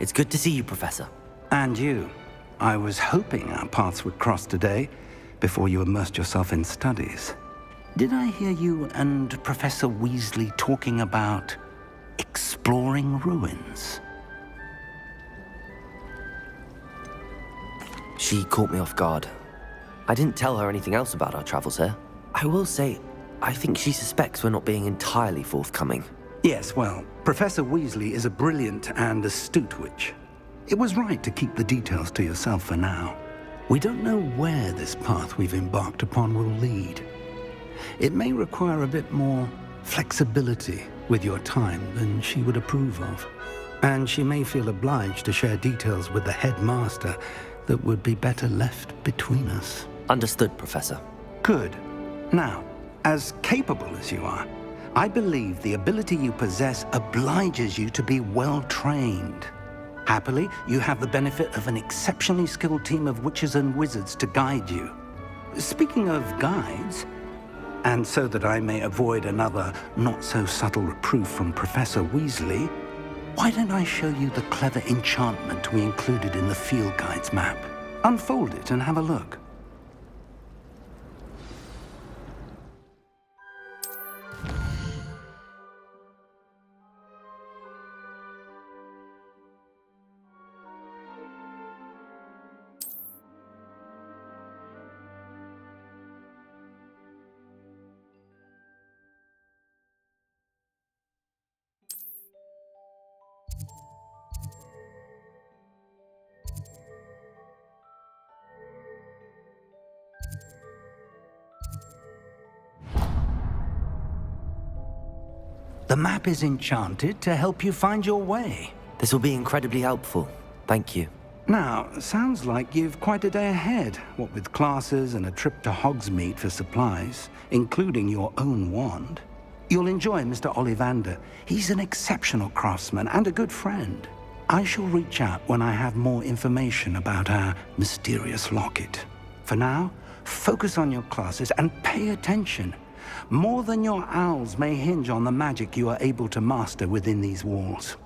It's good to see you, Professor. And you. I was hoping our paths would cross today, before you immersed yourself in studies. Did I hear you and Professor Weasley talking about exploring ruins? She caught me off guard. I didn't tell her anything else about our travels here. I will say, I think she suspects we're not being entirely forthcoming. Yes, well, Professor Weasley is a brilliant and astute witch. It was right to keep the details to yourself for now. We don't know where this path we've embarked upon will lead. It may require a bit more flexibility with your time than she would approve of. And she may feel obliged to share details with the headmaster that would be better left between us. Understood, Professor. Good. Now, as capable as you are, I believe the ability you possess obliges you to be well-trained. Happily, you have the benefit of an exceptionally skilled team of witches and wizards to guide you. Speaking of guides, and so that I may avoid another not-so-subtle reproof from Professor Weasley, why don't I show you the clever enchantment we included in the field guide's map? Unfold it and have a look. The map is enchanted to help you find your way. This will be incredibly helpful. Thank you. Now, sounds like you've quite a day ahead, what with classes and a trip to Hogsmeade for supplies, including your own wand. You'll enjoy Mr. Ollivander. He's an exceptional craftsman and a good friend. I shall reach out when I have more information about our mysterious locket. For now, focus on your classes and pay attention. More than your owls may hinge on the magic you are able to master within these walls.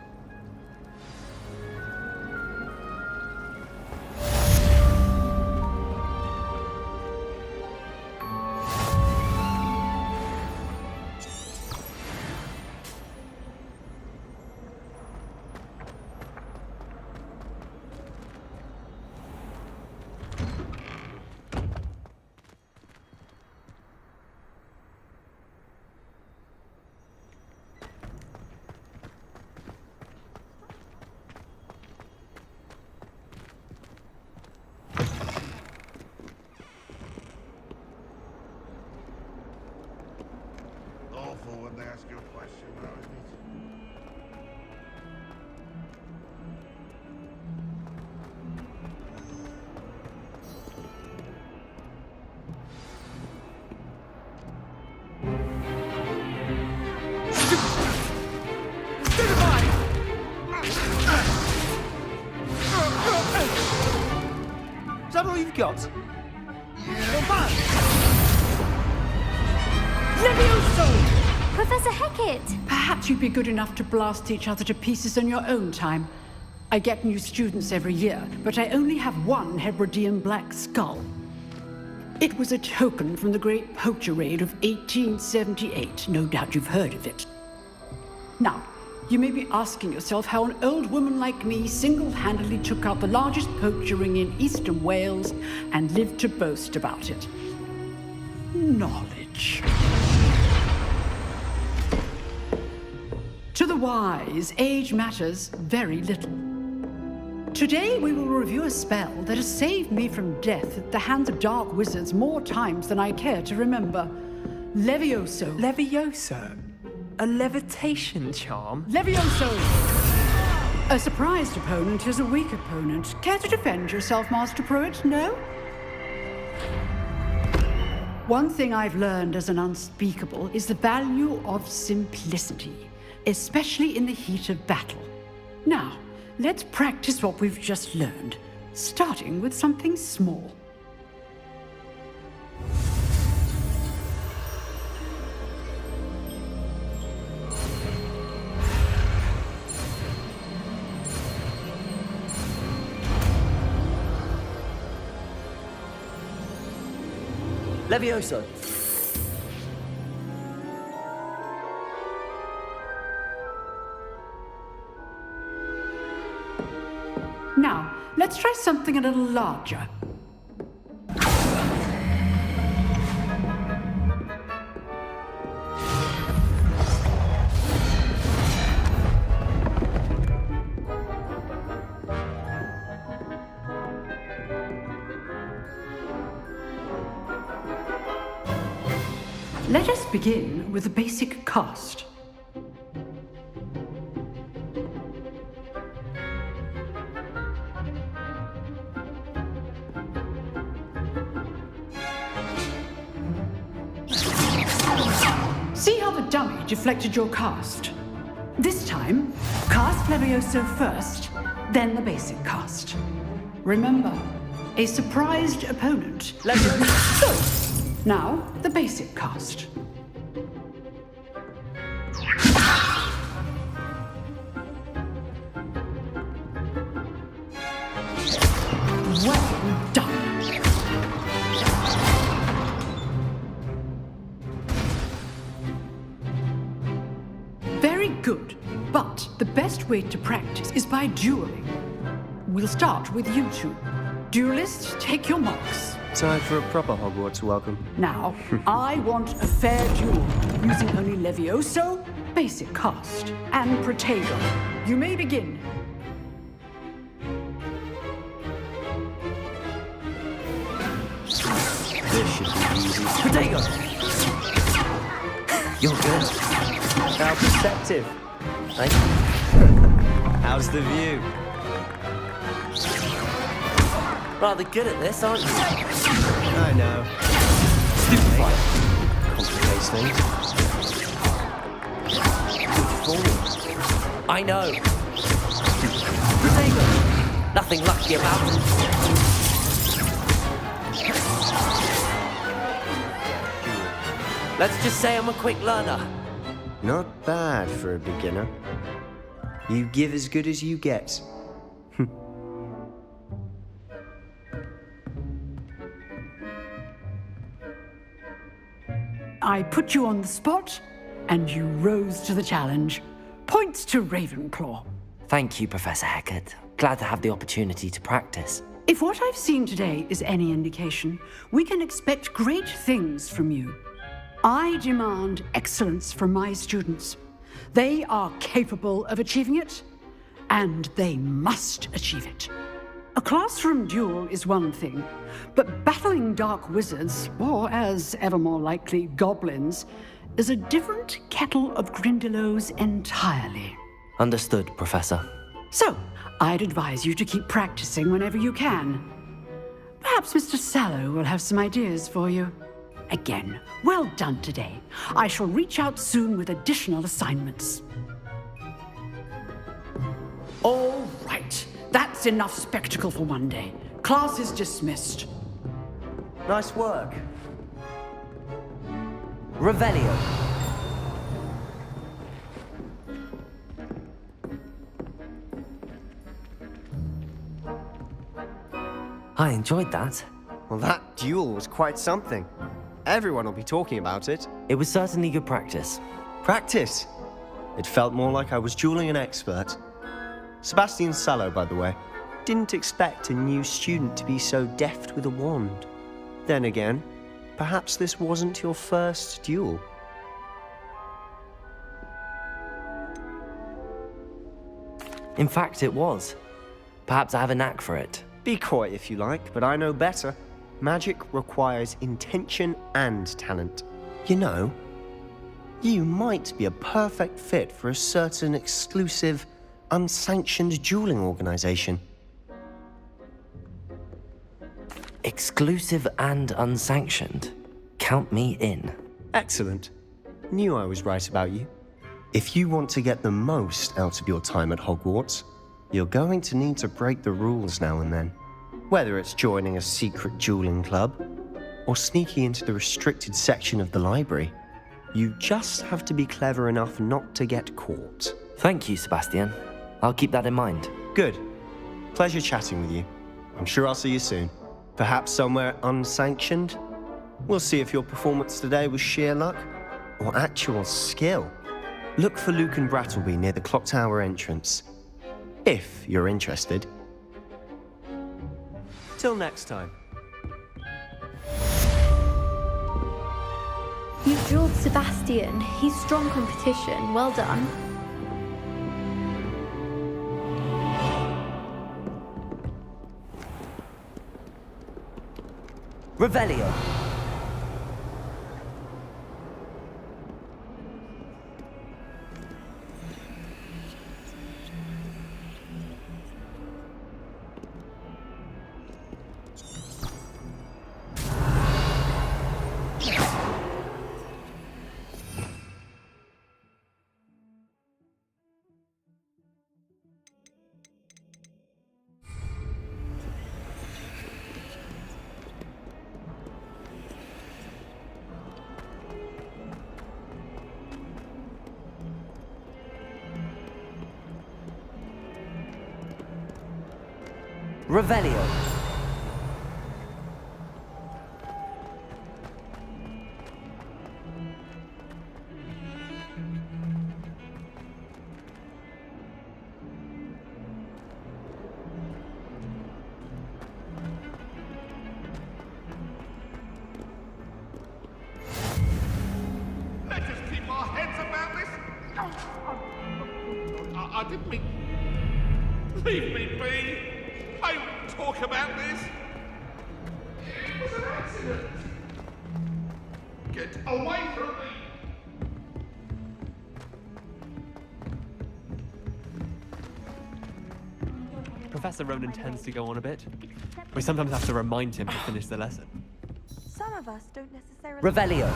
When they ask you a question, now, isn't it? Is that all you've got? Yeah. Levioso! Professor Hecat! Perhaps you'd be good enough to blast each other to pieces in your own time. I get new students every year, but I only have one Hebridean black skull. It was a token from the Great Poacher Raid of 1878. No doubt you've heard of it. Now, you may be asking yourself how an old woman like me single-handedly took out the largest poacher ring in eastern Wales and lived to boast about it. Knowledge. To the wise, age matters very little. Today we will review a spell that has saved me from death at the hands of dark wizards more times than I care to remember. Levioso. Levioso? A levitation charm? Levioso! A surprised opponent is a weak opponent. Care to defend yourself, Master Pruitt? No? One thing I've learned as an unspeakable is the value of simplicity, especially in the heat of battle. Now, let's practice what we've just learned, starting with something small. Levioso! Now, let's try something a little larger. Let us begin with the basic cast. See how the dummy deflected your cast? This time, cast Levioso first, then the basic cast. Remember, a surprised opponent. Levioso! Now, the basic cast. Well done. Very good, but the best way to practice is by dueling. We'll start with you two. Duelists, take your marks. Time for a proper Hogwarts welcome. Now, I want a fair duel, using only Levioso, basic cast, and Protego. You may begin. This should be easy. Protego! You're good. How perceptive. Thank How's the view? Rather good at this, aren't you? I know. Stupefied. Complicates things. I know. Protego! Nothing lucky about it. Let's just say I'm a quick learner. Not bad for a beginner. You give as good as you get. I put you on the spot, and you rose to the challenge. Points to Ravenclaw. Thank you, Professor Hecat. Glad to have the opportunity to practice. If what I've seen today is any indication, we can expect great things from you. I demand excellence from my students. They are capable of achieving it, and they must achieve it. A classroom duel is one thing, but battling dark wizards, or as ever more likely, goblins, is a different kettle of Grindylows entirely. Understood, Professor. So, I'd advise you to keep practicing whenever you can. Perhaps Mr. Sallow will have some ideas for you. Again, well done today. I shall reach out soon with additional assignments. All right. That's enough spectacle for one day. Class is dismissed. Nice work. Revelio. I enjoyed that. Well, that duel was quite something. Everyone will be talking about it. It was certainly good practice. Practice. It felt more like I was dueling an expert. Sebastian Sallow, by the way. Didn't expect a new student to be so deft with a wand. Then again, perhaps this wasn't your first duel. In fact, it was. Perhaps I have a knack for it. Be coy if you like, but I know better. Magic requires intention and talent. You know, you might be a perfect fit for a certain exclusive, unsanctioned dueling organization. Exclusive and unsanctioned. Count me in. Excellent. Knew I was right about you. If you want to get the most out of your time at Hogwarts, you're going to need to break the rules now and then. Whether it's joining a secret dueling club or sneaking into the restricted section of the library, you just have to be clever enough not to get caught. Thank you, Sebastian. I'll keep that in mind. Good. Pleasure chatting with you. I'm sure I'll see you soon. Perhaps somewhere unsanctioned? We'll see if your performance today was sheer luck or actual skill. Look for Luke and Brattleby near the clock tower entrance, if you're interested. Till next time. You've drilled Sebastian. He's strong competition. Well done. Revelio. Revelio. Let's just keep our heads about this. I didn't mean... Leave me be. I don't talk about this. It was an accident. Get away from me. Professor Ronan tends to go on a bit. We sometimes have to remind him to finish the lesson. Some of us don't necessarily... Revelio.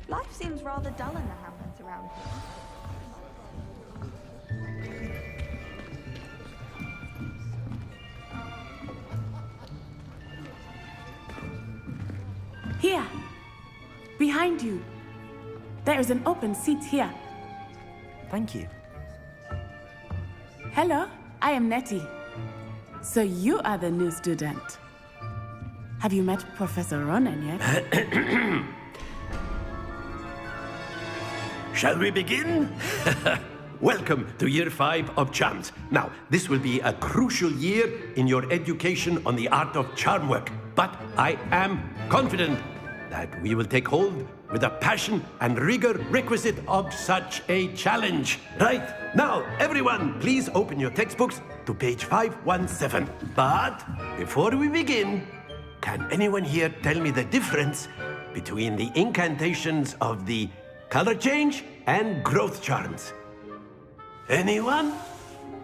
Life seems rather dull in the hamlets around here. Here, behind you. There is an open seat here. Thank you. Hello, I am Nettie. So you are the new student. Have you met Professor Ronan yet? Shall we begin? Welcome to Year 5 of Charms. Now, this will be a crucial year in your education on the art of charm work. But I am confident that we will take hold with the passion and rigor requisite of such a challenge. Right, now, everyone, please open your textbooks to page 517. But before we begin, can anyone here tell me the difference between the incantations of the color change and growth charms? Anyone?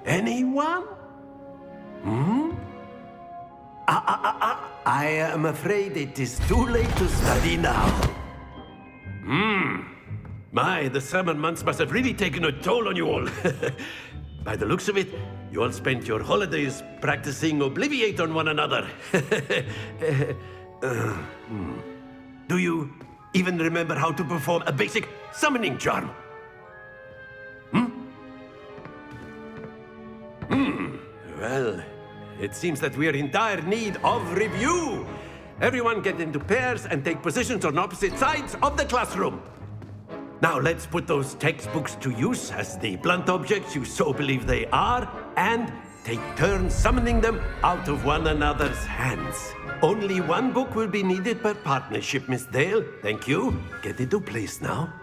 Anyone? I am afraid it is too late to study now. My, the summer months must have really taken a toll on you all. By the looks of it, you all spent your holidays practicing Obliviate on one another. Do you even remember how to perform a basic summoning charm? Well, it seems that we are in dire need of review. Everyone get into pairs and take positions on opposite sides of the classroom. Now let's put those textbooks to use as the blunt objects you so believe they are, and take turns summoning them out of one another's hands. Only one book will be needed per partnership, Miss Dale. Thank you. Get into place now.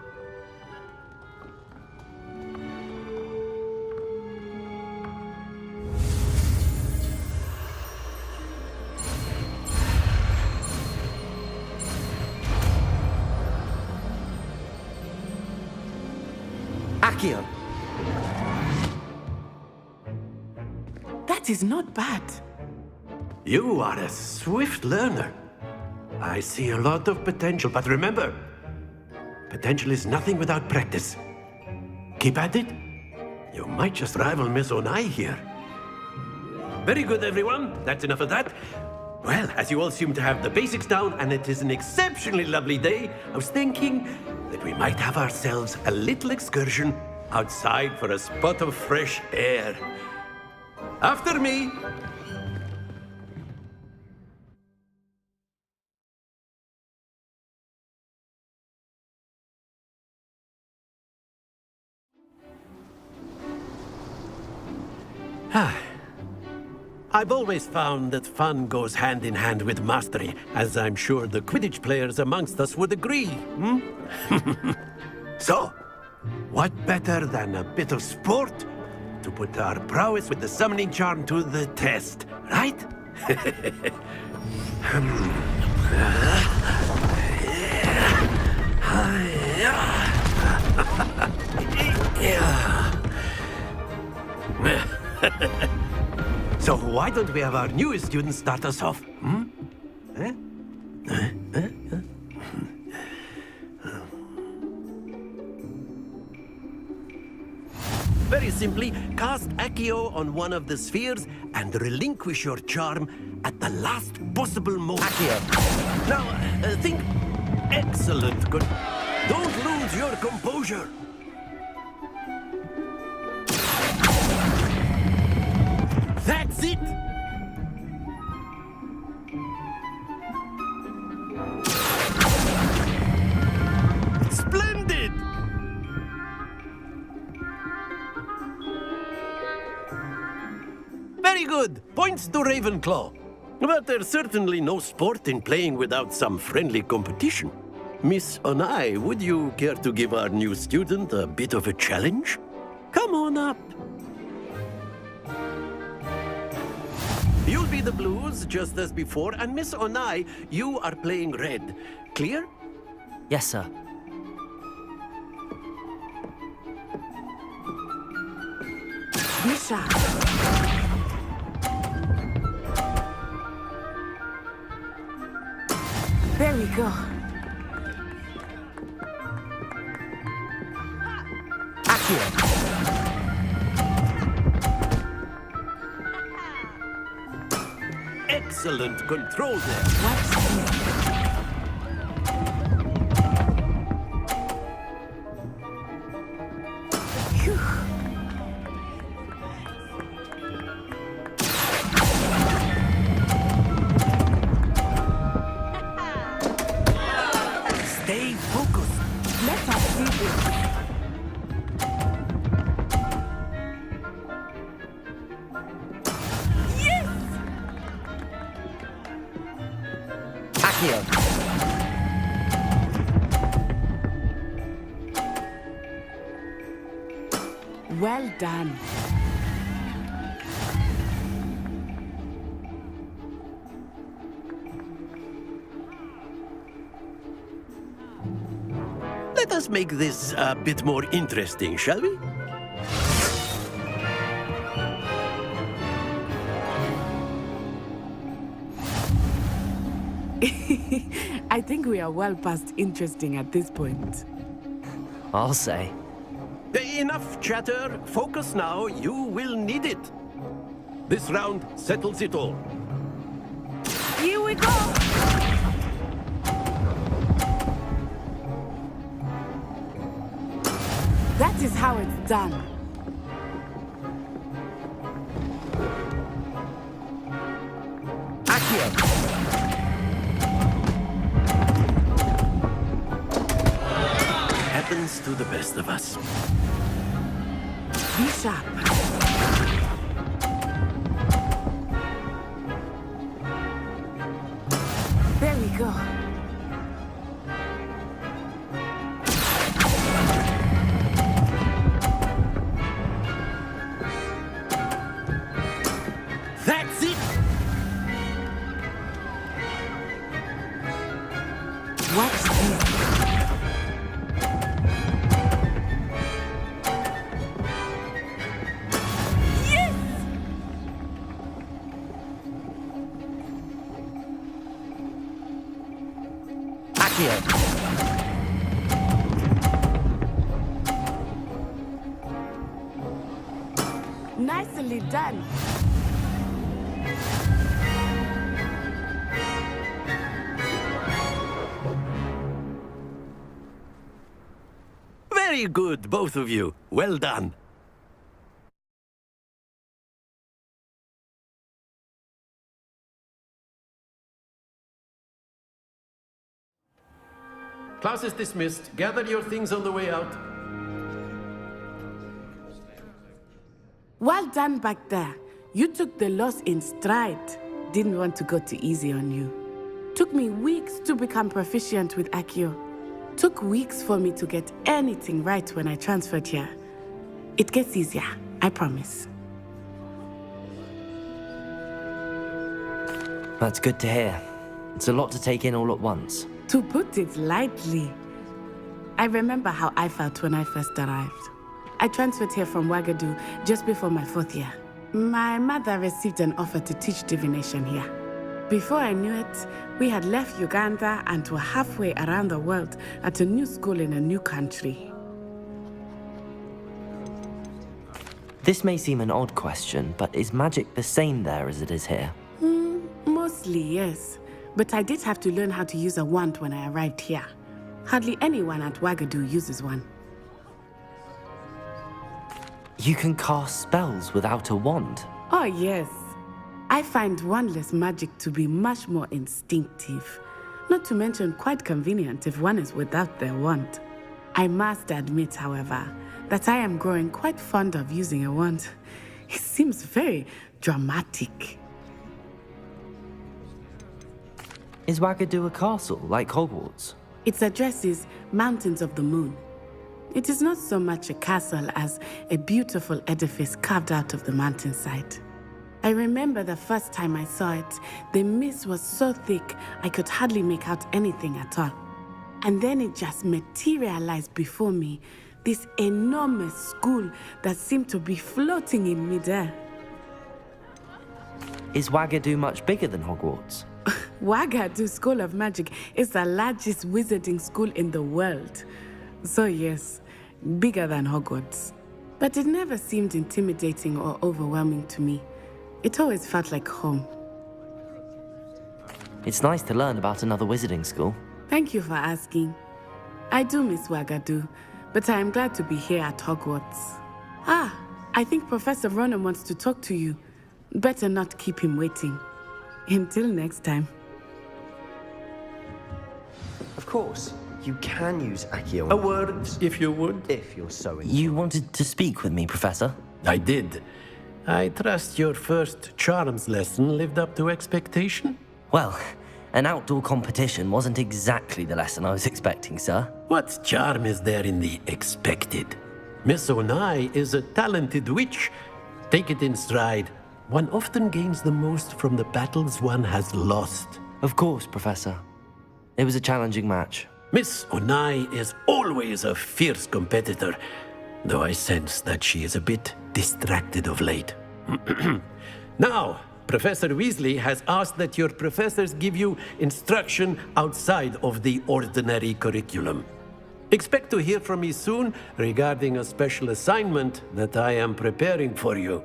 Acción. That is not bad. You are a swift learner. I see a lot of potential, but remember, potential is nothing without practice. Keep at it. You might just rival Miss Onai here. Very good, everyone. That's enough of that. Well, as you all seem to have the basics down, and it is an exceptionally lovely day, I was thinking that we might have ourselves a little excursion outside for a spot of fresh air. After me. I've always found that fun goes hand in hand with mastery, as I'm sure the Quidditch players amongst us would agree. So, what better than a bit of sport to put our prowess with the summoning charm to the test, right? So why don't we have our newest student start us off? Very simply, cast Accio on one of the spheres and relinquish your charm at the last possible moment. Accio. Now, think... Excellent. Good. Don't lose your composure. That's it! Splendid! Very good. Points to Ravenclaw. But there's certainly no sport in playing without some friendly competition. Miss Onai, would you care to give our new student a bit of a challenge? Come on up. You'll be the blues, just as before, and Miss Onai, you are playing red. Clear? Yes, sir. Misha. There we go. Accio. Excellent control there. Watch this. Phew. Stay focused. Let us see this. Accio. Well done. Let us make this a bit more interesting, shall we? I think we are well past interesting at this point. I'll say. Enough chatter. Focus now. You will need it. This round settles it all. Here we go! That is how it's done. Accio. Happens to the best of us. Be sharp. There we go. That's it! Watch this. Nicely done. Very good, both of you. Well done. Class is dismissed. Gather your things on the way out. Well done back there. You took the loss in stride. Didn't want to go too easy on you. Took me weeks to become proficient with Acción. Took weeks for me to get anything right when I transferred here. It gets easier, I promise. That's good to hear. It's a lot to take in all at once. To put it lightly, I remember how I felt when I first arrived. I transferred here from Ouagadougou just before my 4th year. My mother received an offer to teach divination here. Before I knew it, we had left Uganda and were halfway around the world at a new school in a new country. This may seem an odd question, but is magic the same there as it is here? Mostly, yes. But I did have to learn how to use a wand when I arrived here. Hardly anyone at Ouagadougou uses one. You can cast spells without a wand? Oh, yes. I find wandless magic to be much more instinctive. Not to mention quite convenient if one is without their wand. I must admit, however, that I am growing quite fond of using a wand. It seems very dramatic. Is Ouagadougou a castle, like Hogwarts? Its address is Mountains of the Moon. It is not so much a castle as a beautiful edifice carved out of the mountainside. I remember the first time I saw it, the mist was so thick I could hardly make out anything at all. And then it just materialized before me, this enormous school that seemed to be floating in midair. Is Ouagadougou much bigger than Hogwarts? Ouagadougou School of Magic is the largest wizarding school in the world. So yes, bigger than Hogwarts. But it never seemed intimidating or overwhelming to me. It always felt like home. It's nice to learn about another wizarding school. Thank you for asking. I do miss Ouagadougou, but I am glad to be here at Hogwarts. I think Professor Ronan wants to talk to you. Better not keep him waiting. Until next time. Of course, you can use Acción. A word, if you would. If you're so inclined. You wanted to speak with me, Professor? I did. I trust your first charms lesson lived up to expectation? Well, an outdoor competition wasn't exactly the lesson I was expecting, sir. What charm is there in the expected? Miss Onai is a talented witch. Take it in stride. One often gains the most from the battles one has lost. Of course, Professor. It was a challenging match. Miss Onai is always a fierce competitor, though I sense that she is a bit distracted of late. Now, Professor Weasley has asked that your professors give you instruction outside of the ordinary curriculum. Expect to hear from me soon regarding a special assignment that I am preparing for you.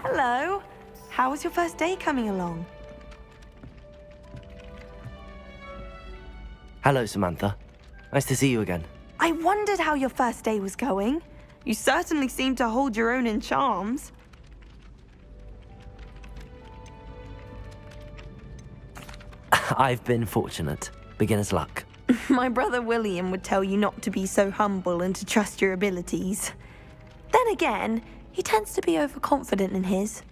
Hello. How was your first day coming along? Hello, Samantha. Nice to see you again. I wondered how your first day was going. You certainly seem to hold your own in charms. I've been fortunate. Beginner's luck. My brother William would tell you not to be so humble and to trust your abilities. Then again, he tends to be overconfident in his.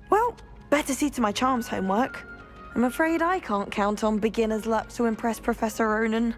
Well, better see to my charms homework. I'm afraid I can't count on beginner's luck to impress Professor Ronan.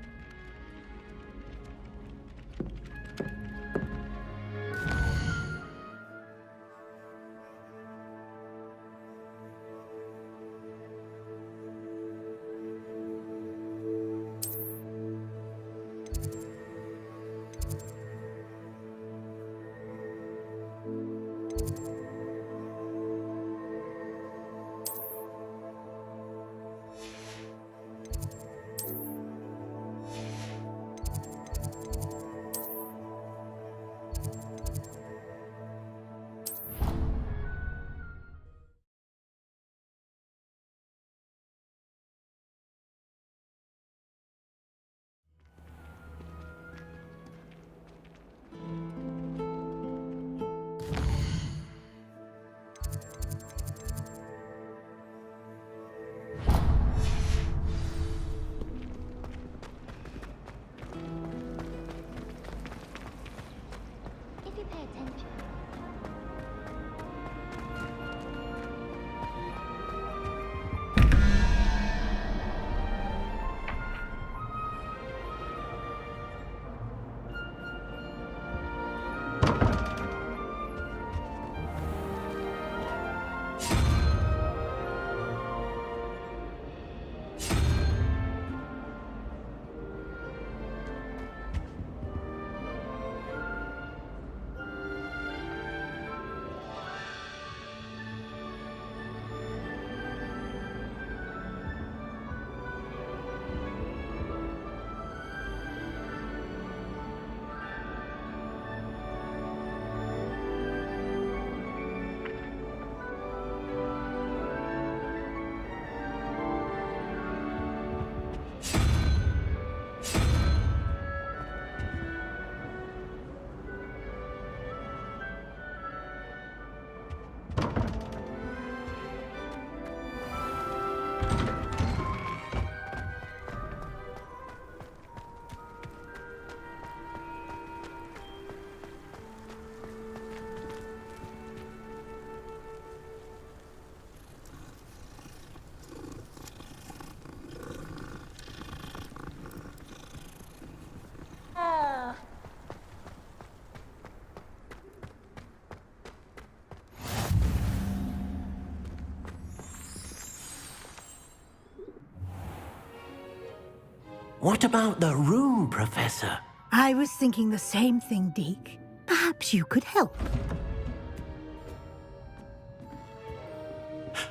What about the room, Professor? I was thinking the same thing, Deke. Perhaps you could help.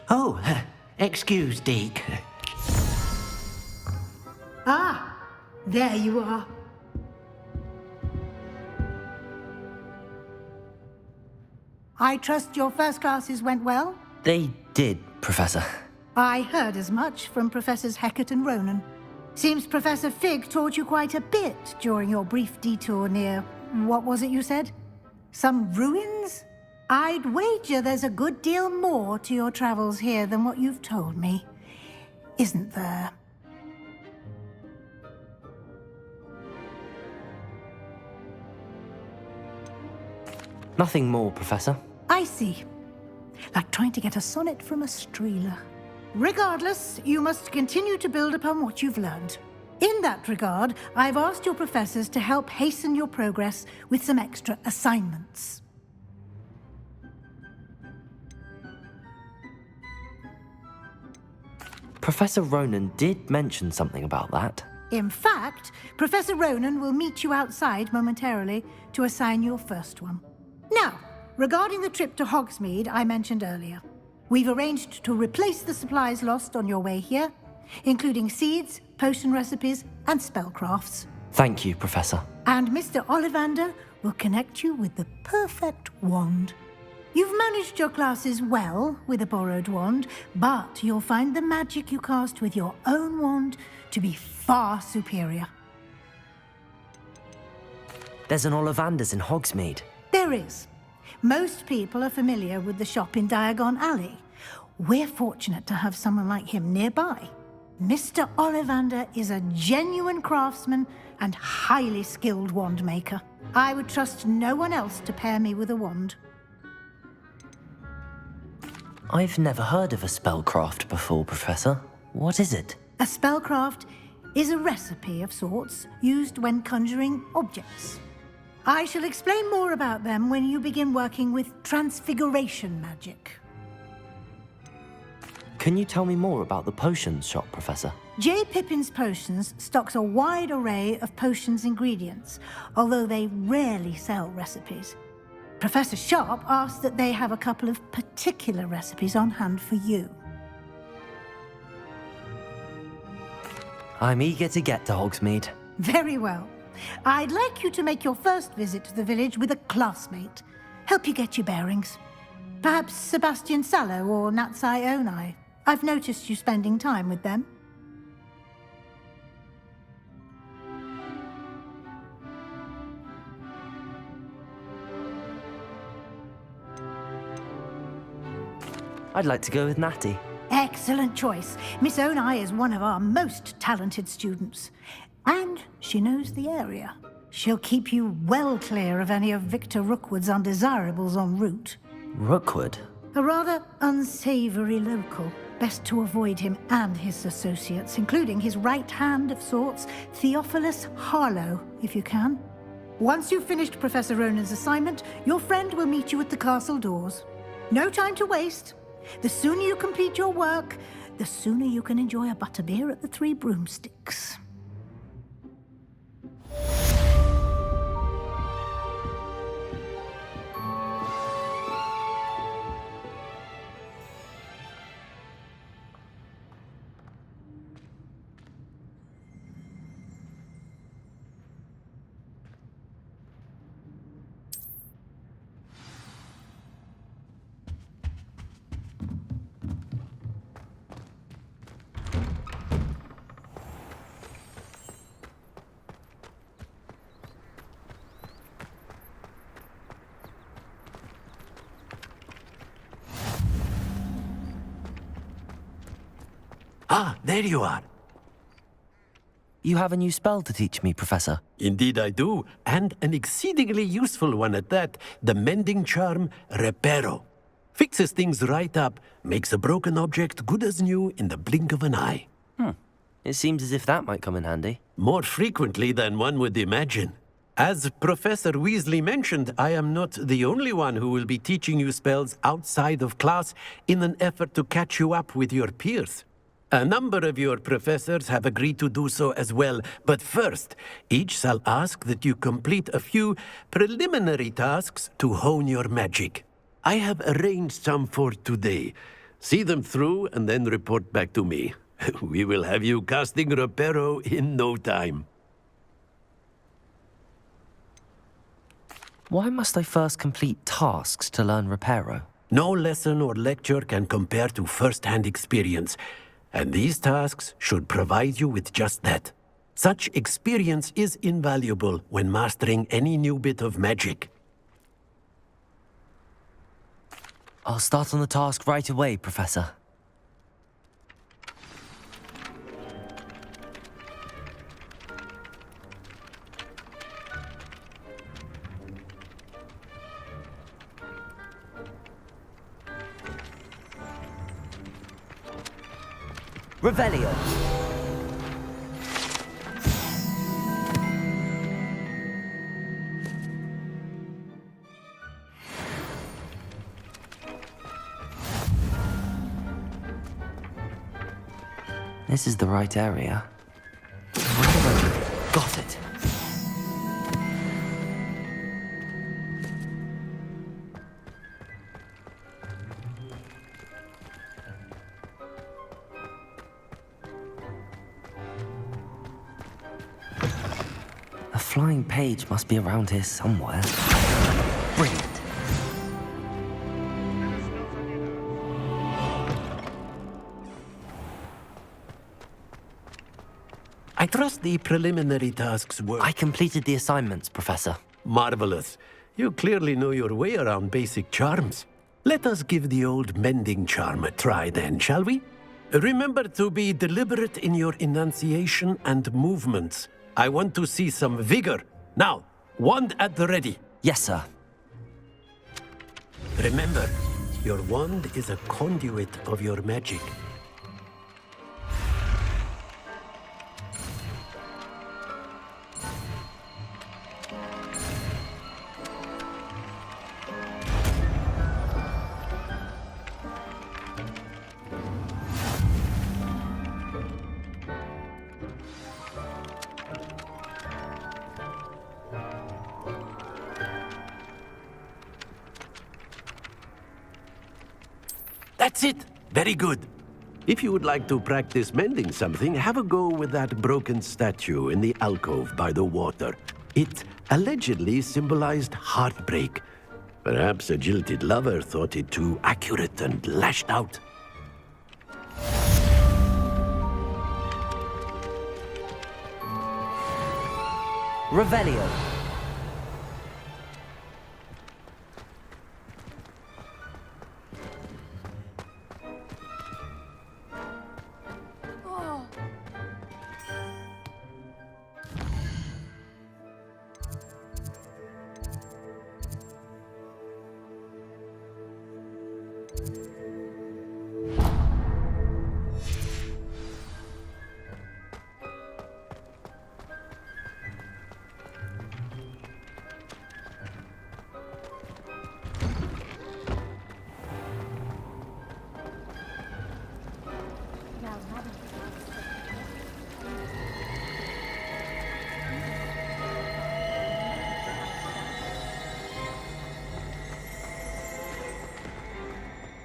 Oh, excuse, Deke. Ah, there you are. I trust your first classes went well? They did, Professor. I heard as much from Professors Hecat and Ronan. Seems Professor Fig taught you quite a bit during your brief detour near... what was it you said? Some ruins? I'd wager there's a good deal more to your travels here than what you've told me. Isn't there? Nothing more, Professor. I see. Like trying to get a sonnet from a streeler. Regardless, you must continue to build upon what you've learned. In that regard, I've asked your professors to help hasten your progress with some extra assignments. Professor Ronan did mention something about that. In fact, Professor Ronan will meet you outside momentarily to assign your first one. Now, regarding the trip to Hogsmeade I mentioned earlier, we've arranged to replace the supplies lost on your way here, including seeds, potion recipes, and spellcrafts. Thank you, Professor. And Mr. Ollivander will connect you with the perfect wand. You've managed your classes well with a borrowed wand, but you'll find the magic you cast with your own wand to be far superior. There's an Ollivander's in Hogsmeade. There is. Most people are familiar with the shop in Diagon Alley. We're fortunate to have someone like him nearby. Mr. Ollivander is a genuine craftsman and highly skilled wand maker. I would trust no one else to pair me with a wand. I've never heard of a spellcraft before, Professor. What is it? A spellcraft is a recipe of sorts used when conjuring objects. I shall explain more about them when you begin working with transfiguration magic. Can you tell me more about the potions shop, Professor? J. Pippin's Potions stocks a wide array of potions ingredients, although they rarely sell recipes. Professor Sharp asked that they have a couple of particular recipes on hand for you. I'm eager to get to Hogsmeade. Very well. I'd like you to make your first visit to the village with a classmate. Help you get your bearings. Perhaps Sebastian Sallow or Natsai Onai. I've noticed you spending time with them. I'd like to go with Natty. Excellent choice. Miss Onai is one of our most talented students. And she knows the area. She'll keep you well clear of any of Victor Rookwood's undesirables en route. Rookwood? A rather unsavory local. Best to avoid him and his associates, including his right hand of sorts, Theophilus Harlow, if you can. Once you've finished Professor Ronan's assignment, your friend will meet you at the castle doors. No time to waste. The sooner you complete your work, the sooner you can enjoy a butterbeer at the Three Broomsticks. Ah, there you are. You have a new spell to teach me, Professor. Indeed I do, and an exceedingly useful one at that. The mending charm, Reparo. Fixes things right up, makes a broken object good as new in the blink of an eye. It seems as if that might come in handy. More frequently than one would imagine. As Professor Weasley mentioned, I am not the only one who will be teaching you spells outside of class in an effort to catch you up with your peers. A number of your professors have agreed to do so as well, but first, each shall ask that you complete a few preliminary tasks to hone your magic. I have arranged some for today. See them through and then report back to me. We will have you casting Reparo in no time. Why must I first complete tasks to learn Reparo? No lesson or lecture can compare to first-hand experience. And these tasks should provide you with just that. Such experience is invaluable when mastering any new bit of magic. I'll start on the task right away, Professor. Revelio. This is the right area. Got it. A flying page must be around here somewhere. Brilliant. I trust the preliminary tasks were... I completed the assignments, Professor. Marvelous. You clearly know your way around basic charms. Let us give the old mending charm a try then, shall we? Remember to be deliberate in your enunciation and movements. I want to see some vigor. Now, wand at the ready. Yes, sir. Remember, your wand is a conduit of your magic. That's it! Very good. If you would like to practice mending something, have a go with that broken statue in the alcove by the water. It allegedly symbolized heartbreak. Perhaps a jilted lover thought it too accurate and lashed out. Revelio.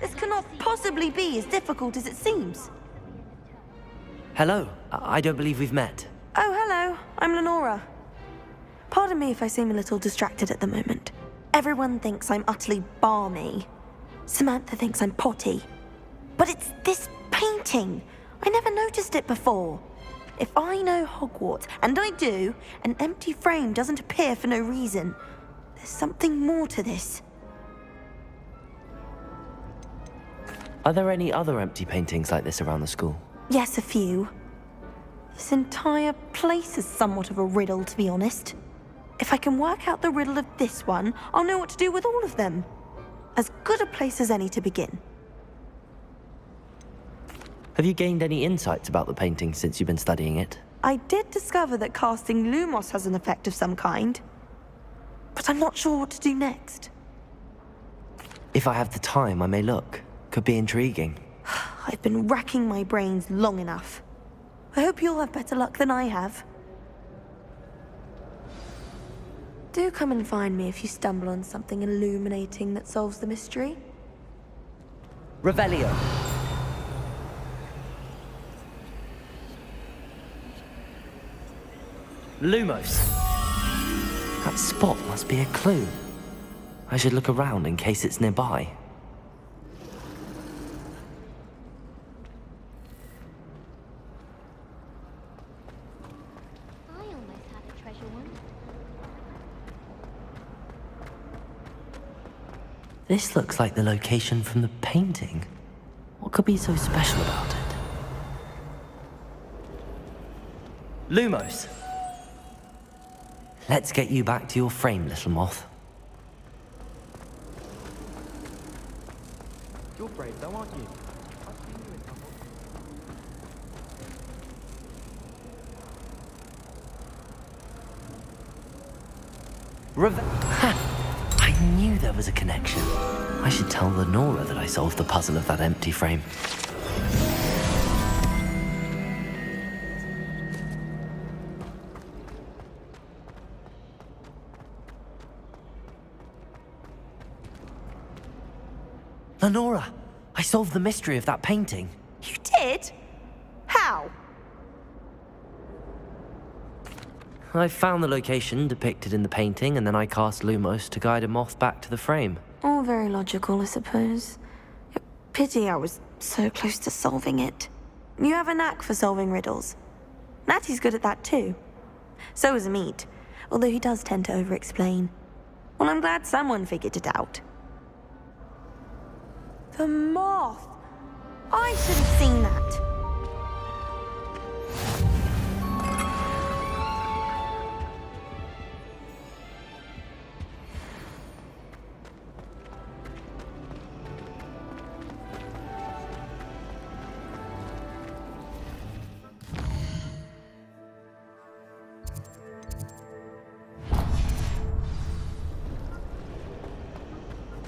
This cannot possibly be as difficult as it seems. Hello. I don't believe we've met. Oh, hello. I'm Lenora. Pardon me if I seem a little distracted at the moment. Everyone thinks I'm utterly balmy. Samantha thinks I'm potty. But it's this painting. I never noticed it before. If I know Hogwarts, and I do, an empty frame doesn't appear for no reason. There's something more to this. Are there any other empty paintings like this around the school? Yes, a few. This entire place is somewhat of a riddle, to be honest. If I can work out the riddle of this one, I'll know what to do with all of them. As good a place as any to begin. Have you gained any insights about the painting since you've been studying it? I did discover that casting Lumos has an effect of some kind. But I'm not sure what to do next. If I have the time, I may look. Could be intriguing. I've been racking my brains long enough. I hope you'll have better luck than I have. Do come and find me if you stumble on something illuminating that solves the mystery. Revelio. Lumos. That spot must be a clue. I should look around in case it's nearby. This looks like the location from the painting. What could be so special about it? Lumos! Let's get you back to your frame, little moth. You're brave though, aren't you? Ha! I knew there was a connection. I should tell Lenora that I solved the puzzle of that empty frame. Lenora, I solved the mystery of that painting. You did? How? I found the location depicted in the painting, and then I cast Lumos to guide a moth back to the frame. All very logical, I suppose. Pity I was so close to solving it. You have a knack for solving riddles. Natty's good at that too. So is Meat, although he does tend to over-explain. Well, I'm glad someone figured it out. The moth! I should have seen that.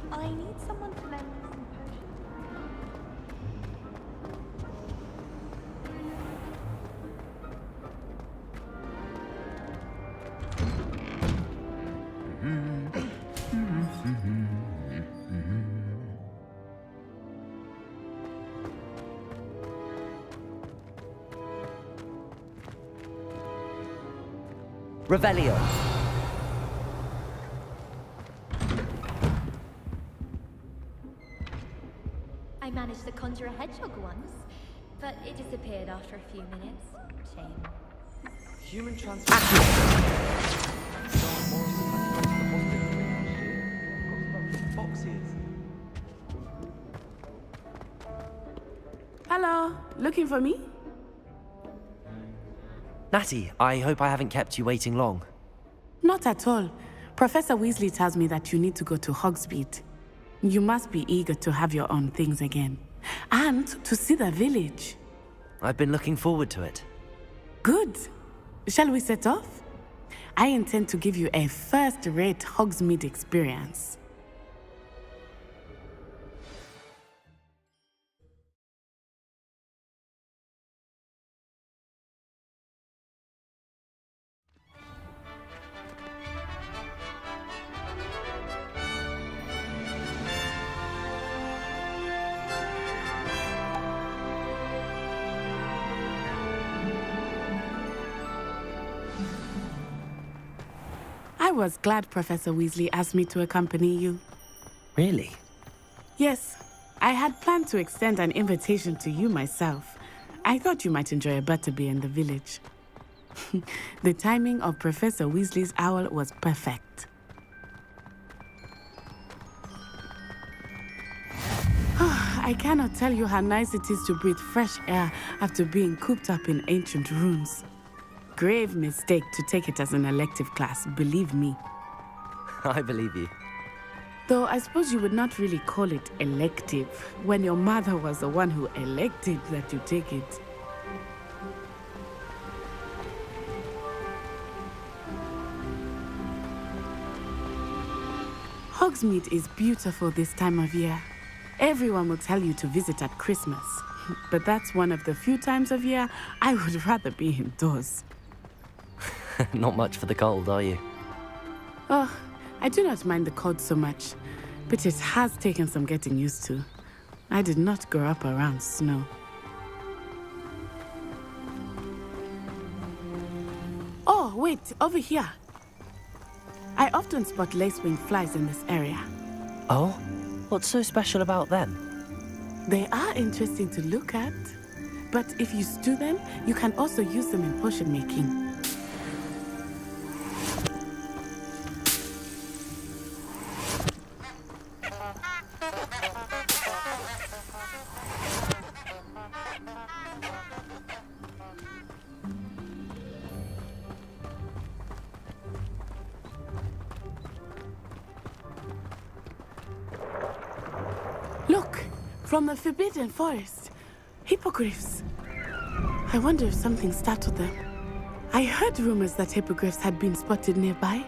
I need someone to lend me some potions. Revelio. I managed to conjure a hedgehog once, but it disappeared after a few minutes. Shame. Human transfer. Hello, looking for me? Natty, I hope I haven't kept you waiting long. Not at all. Professor Weasley tells me that you need to go to Hogsmeade. You must be eager to have your own things again. And to see the village. I've been looking forward to it. Good. Shall we set off? I intend to give you a first-rate Hogsmeade experience. I was glad Professor Weasley asked me to accompany you. Really? Yes, I had planned to extend an invitation to you myself. I thought you might enjoy a butterbeer in the village. The timing of Professor Weasley's owl was perfect. I cannot tell you how nice it is to breathe fresh air after being cooped up in ancient ruins. Grave mistake to take it as an elective class, believe me. I believe you. Though I suppose you would not really call it elective when your mother was the one who elected that you take it. Hogsmeade is beautiful this time of year. Everyone will tell you to visit at Christmas, but that's one of the few times of year I would rather be indoors. Not much for the cold, are you? Oh, I do not mind the cold so much, but it has taken some getting used to. I did not grow up around snow. Oh, wait, over here. I often spot lacewing flies in this area. Oh? What's so special about them? They are interesting to look at, but if you stew them, you can also use them in potion making. Look, from the Forbidden Forest. Hippogriffs. I wonder if something startled them. I heard rumors that hippogriffs had been spotted nearby.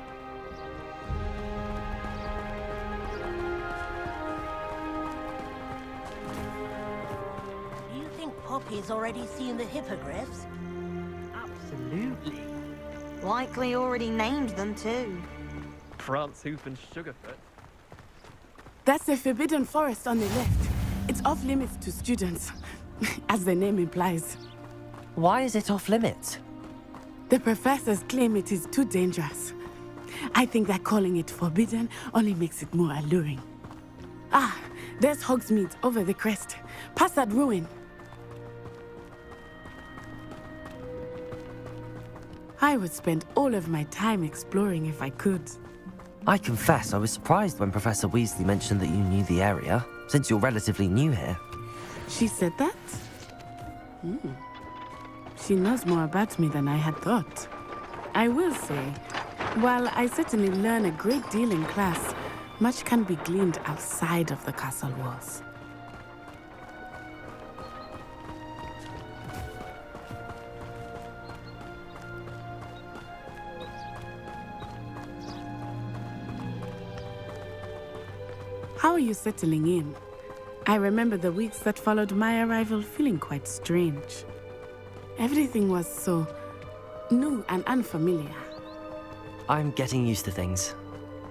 Do you think Poppy's already seen the hippogriffs? Absolutely. Likely already named them too. France Hoof and Sugarfoot. That's the Forbidden Forest on the left. It's off limits to students, as the name implies. Why is it off limits? The professors claim it is too dangerous. I think that calling it forbidden only makes it more alluring. Ah, there's Hogsmeade over the crest. Past that ruin. I would spend all of my time exploring if I could. I confess I was surprised when Professor Weasley mentioned that you knew the area, since you're relatively new here. She said that? She knows more about me than I had thought. I will say, while I certainly learn a great deal in class, much can be gleaned outside of the castle walls. How are you settling in? I remember the weeks that followed my arrival feeling quite strange. Everything was so new and unfamiliar. I'm getting used to things.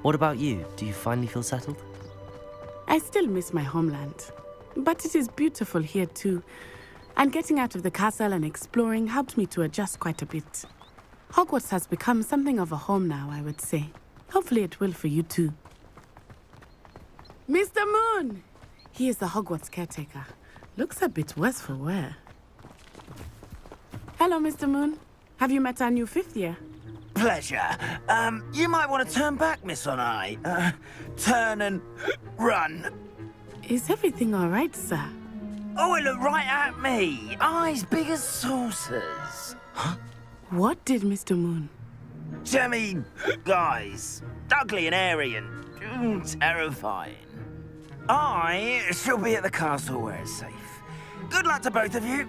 What about you? Do you finally feel settled? I still miss my homeland, but it is beautiful here too. And getting out of the castle and exploring helped me to adjust quite a bit. Hogwarts has become something of a home now, I would say. Hopefully it will for you too. Mr. Moon! He is the Hogwarts caretaker. Looks a bit worse for wear. Hello, Mr. Moon. Have you met our new fifth year? Pleasure. You might want to turn back, Miss Onai. Turn and run. Is everything all right, sir? Oh, it looked right at me. Eyes big as saucers. What did Mr. Moon? Jemmy, guys. Ugly and airy and terrifying. I shall be at the castle where it's safe. Good luck to both of you.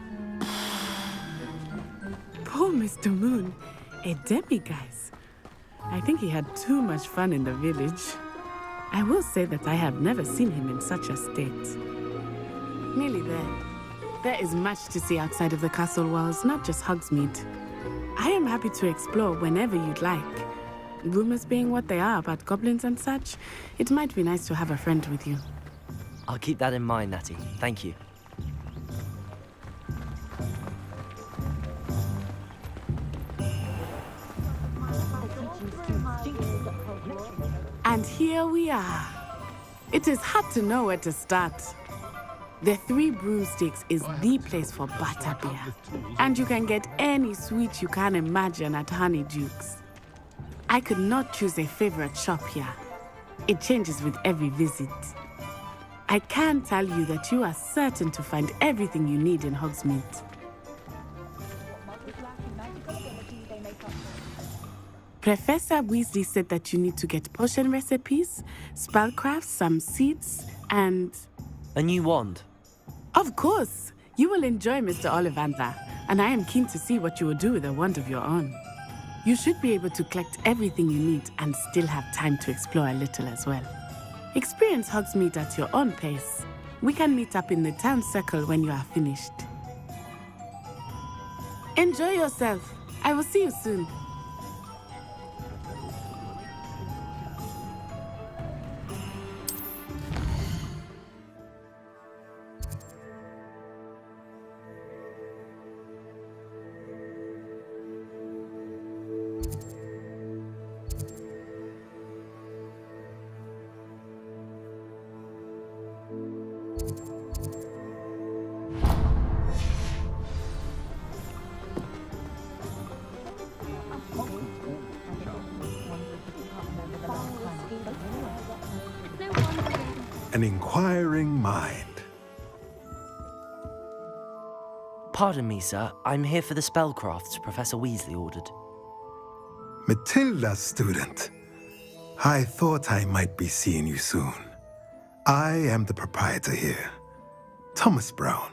Poor Mr. Moon, a demiguise. I think he had too much fun in the village. I will say that I have never seen him in such a state. Nearly there. There is much to see outside of the castle walls, not just Hogsmeade. I am happy to explore whenever you'd like. Rumors being what they are about goblins and such, it might be nice to have a friend with you. I'll keep that in mind, Natty. Thank you. And here we are. It is hard to know where to start. The Three Broomsticks is the place for butterbeer. And you can get any sweet you can imagine at Honeyduke's. I could not choose a favorite shop here. It changes with every visit. I can tell you that you are certain to find everything you need in Hogsmeade. Professor Weasley said that you need to get potion recipes, spellcrafts, some seeds, and... A new wand? Of course! You will enjoy Mr. Ollivander, and I am keen to see what you will do with a wand of your own. You should be able to collect everything you need and still have time to explore a little as well. Experience Hogsmeade at your own pace. We can meet up in the town circle when you are finished. Enjoy yourself. I will see you soon. An inquiring mind. Pardon me, sir. I'm here for the spellcrafts Professor Weasley ordered. Matilda's student. I thought I might be seeing you soon. I am the proprietor here, Thomas Brown.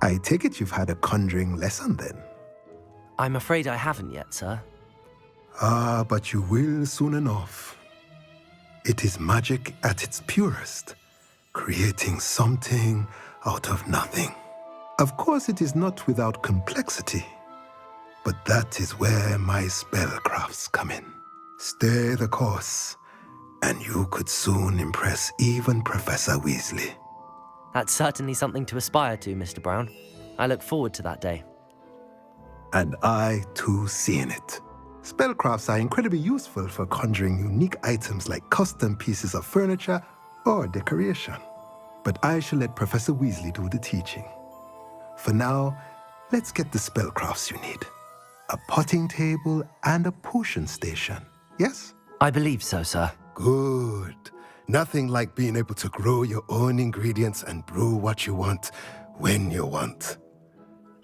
I take it you've had a conjuring lesson then? I'm afraid I haven't yet, sir. Ah, but you will soon enough. It is magic at its purest, creating something out of nothing. Of course, it is not without complexity, but that is where my spellcrafts come in. Stay the course, and you could soon impress even Professor Weasley. That's certainly something to aspire to, Mr. Brown. I look forward to that day. And I, too, seeing it. Spellcrafts are incredibly useful for conjuring unique items like custom pieces of furniture or decoration. But I shall let Professor Weasley do the teaching. For now, let's get the spellcrafts you need. A potting table and a potion station, yes? I believe so, sir. Good. Nothing like being able to grow your own ingredients and brew what you want when you want.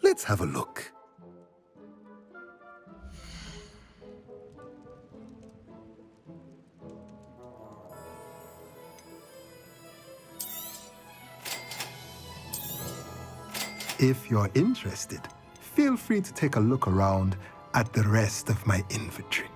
Let's have a look. If you're interested, feel free to take a look around at the rest of my inventory.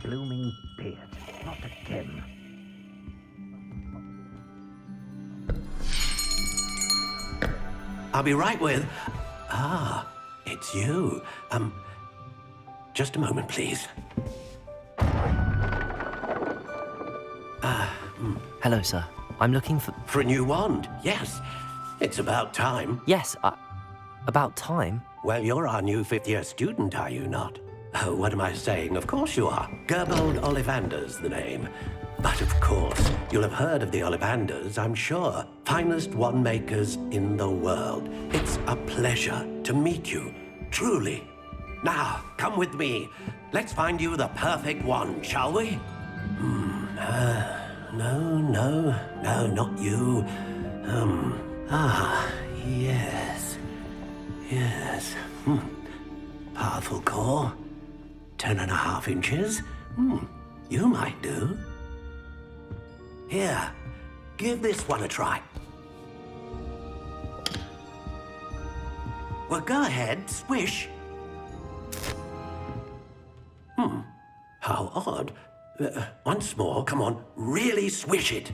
blooming beard. Not again. I'll be right with... Ah, it's you. Just a moment, please. Hello, sir. I'm looking for... For a new wand, yes. It's about time. Yes, about time? Well, you're our new fifth-year student, are you not? Oh, what am I saying? Of course you are. Gerbold Ollivander's the name. But of course, you'll have heard of the Ollivanders, I'm sure. Finest wand makers in the world. It's a pleasure to meet you, truly. Now, come with me. Let's find you the perfect wand, shall we? No, not you. Yes. Powerful core. 10.5 inches. You might do. Here, give this one a try. Well, go ahead, swish. How odd. Once more, come on, really swish it.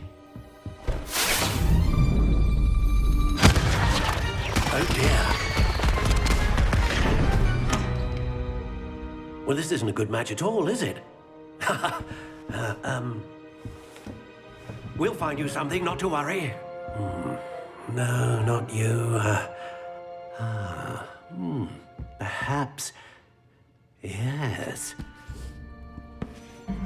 Oh dear. Well, this isn't a good match at all, is it? We'll find you something, not to worry. No, not you. Perhaps... Yes.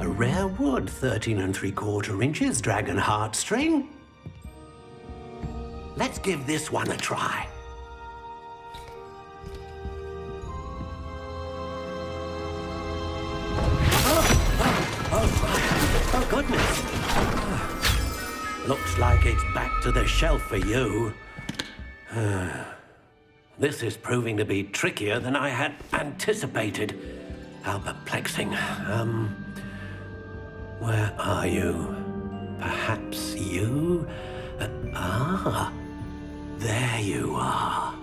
A rare wood, 13 3/4 inches, dragon heartstring. Let's give this one a try. Oh, goodness. Looks like it's back to the shelf for you. This is proving to be trickier than I had anticipated. How perplexing. Where are you? Perhaps you? There you are.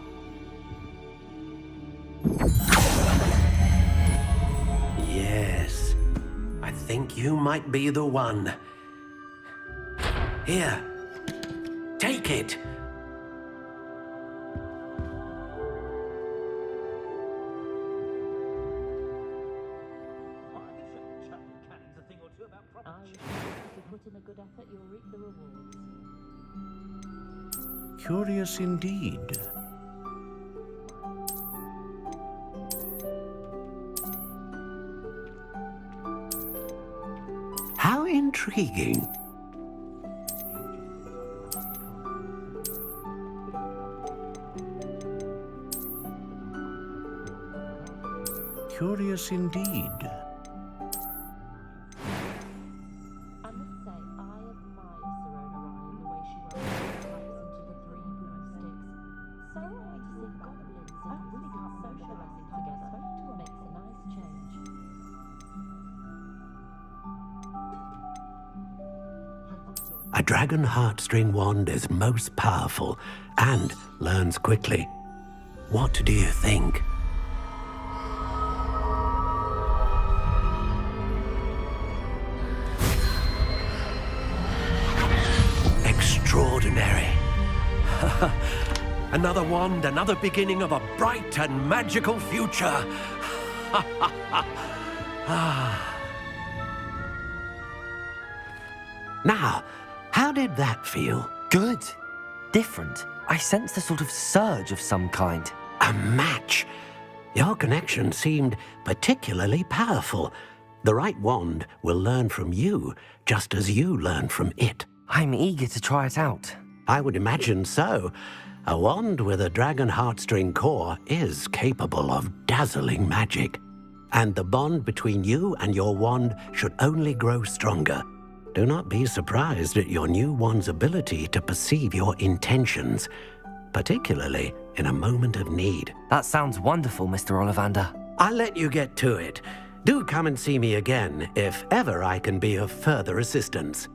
Yes, I think you might be the one. Here, take it. Curious indeed. How intriguing. Curious indeed. A dragon heartstring wand is most powerful and learns quickly. What do you think? Extraordinary. Another wand, another beginning of a bright and magical future. Now, how did that feel? Good. Different. I sensed a sort of surge of some kind. A match. Your connection seemed particularly powerful. The right wand will learn from you, just as you learn from it. I'm eager to try it out. I would imagine so. A wand with a dragon heartstring core is capable of dazzling magic. And the bond between you and your wand should only grow stronger. Do not be surprised at your new wand's ability to perceive your intentions, particularly in a moment of need. That sounds wonderful, Mr. Ollivander. I'll let you get to it. Do come and see me again if ever I can be of further assistance.